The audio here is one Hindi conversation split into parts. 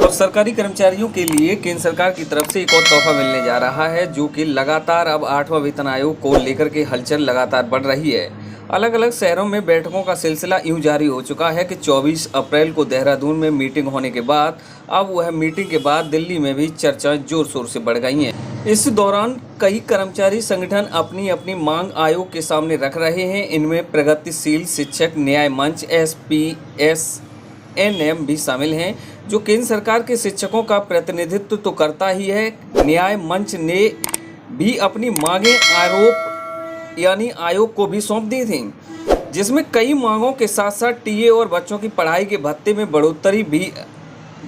और सरकारी कर्मचारियों के लिए केंद्र सरकार की तरफ से एक और तोहफा मिलने जा रहा है, जो कि लगातार अब 8वां वेतन आयोग को लेकर के हलचल लगातार बढ़ रही है। अलग अलग शहरों में बैठकों का सिलसिला यूं जारी हो चुका है कि 24 अप्रैल को देहरादून में मीटिंग होने के बाद अब वह मीटिंग के बाद दिल्ली में भी चर्चाएं जोर शोर से बढ़ गई हैं। इस दौरान कई कर्मचारी संगठन अपनी अपनी मांग आयोग के सामने रख रहे हैं। इनमें प्रगतिशील शिक्षक न्याय मंच SPSNM भी शामिल हैं, जो केंद्र सरकार के शिक्षकों का प्रतिनिधित्व तो करता ही है। न्याय मंच ने भी अपनी मांगें आयोग को भी सौंप दी थी, जिसमें कई मांगों के साथ साथ टीए और बच्चों की पढ़ाई के भत्ते में बढ़ोतरी भी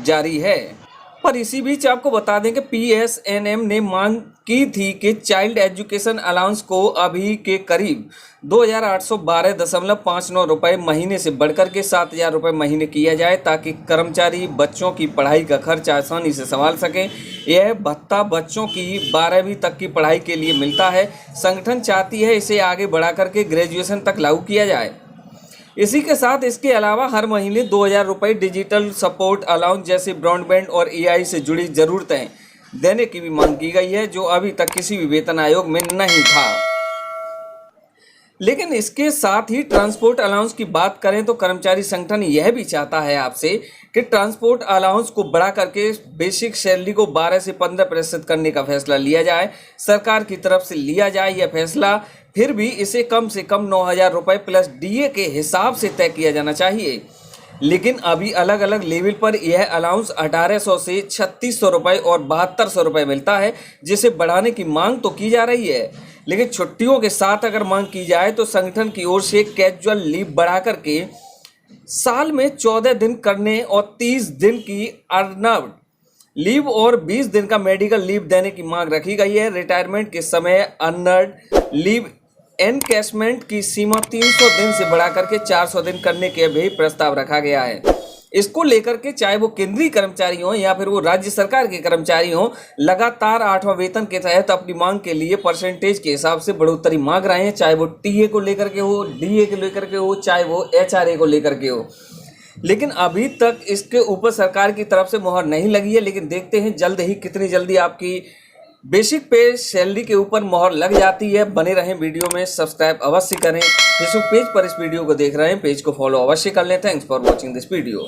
जारी है। पर इसी बीच आपको बता दें कि PSNM ने मांग की थी कि चाइल्ड एजुकेशन अलाउंस को अभी के करीब 2,812.59 रुपये महीने से बढ़कर के 7,000 रुपये महीने किया जाए, ताकि कर्मचारी बच्चों की पढ़ाई का खर्च आसानी से संभाल सकें। यह भत्ता बच्चों की 12वीं तक की पढ़ाई के लिए मिलता है। संगठन चाहती है इसे आगे बढ़ा करके ग्रेजुएशन तक लागू किया जाए। इसी के साथ इसके अलावा हर महीने 2,000 रुपये डिजिटल सपोर्ट अलाउंस जैसे ब्रॉडबैंड और AI से जुड़ी ज़रूरतें देने की भी मांग की गई है, जो अभी तक किसी भी वेतन आयोग में नहीं था। लेकिन इसके साथ ही ट्रांसपोर्ट अलाउंस की बात करें तो कर्मचारी संगठन यह भी चाहता है आपसे कि ट्रांसपोर्ट अलाउंस को बढ़ा करके बेसिक सैलरी को 12 से 15% करने का फैसला लिया जाए। सरकार की तरफ से लिया जाए यह फैसला, फिर भी इसे कम से कम 9,000 रुपये प्लस DA के हिसाब से तय किया जाना चाहिए। लेकिन अभी अलग अलग लेवल पर यह अलाउंस 1,800 से 3,600 रुपये और 7,200 रुपये मिलता है, जिसे बढ़ाने की मांग तो की जा रही है। लेकिन छुट्टियों के साथ अगर मांग की जाए तो संगठन की ओर से कैजुअल लीव बढ़ा करके साल में 14 दिन करने और 30 दिन की अर्नड लीव और 20 दिन का मेडिकल लीव देने की मांग रखी गई है। रिटायरमेंट के समय अर्नड लीव एनकैशमेंट की सीमा 300 दिन से बढ़ा करके 400 दिन करने के भी प्रस्ताव रखा गया है। इसको लेकर के चाहे वो केंद्रीय कर्मचारी हों या फिर वो राज्य सरकार के कर्मचारी हों, लगातार 8वां वेतन के तहत अपनी मांग के लिए परसेंटेज के हिसाब से बढ़ोतरी मांग रहे हैं, चाहे वो टीए को लेकर के हो, DA को लेकर के हो, चाहे वो HRA को लेकर के हो। लेकिन अभी तक इसके ऊपर सरकार की तरफ से मुहर नहीं लगी है। लेकिन देखते हैं जल्द ही कितनी जल्दी आपकी बेसिक पे सैलरी के ऊपर मोहर लग जाती है। बने रहें वीडियो में, सब्सक्राइब अवश्य करें। फेसबुक पेज पर इस वीडियो को देख रहे हैं, पेज को फॉलो अवश्य कर लें। Thanks for watching this video.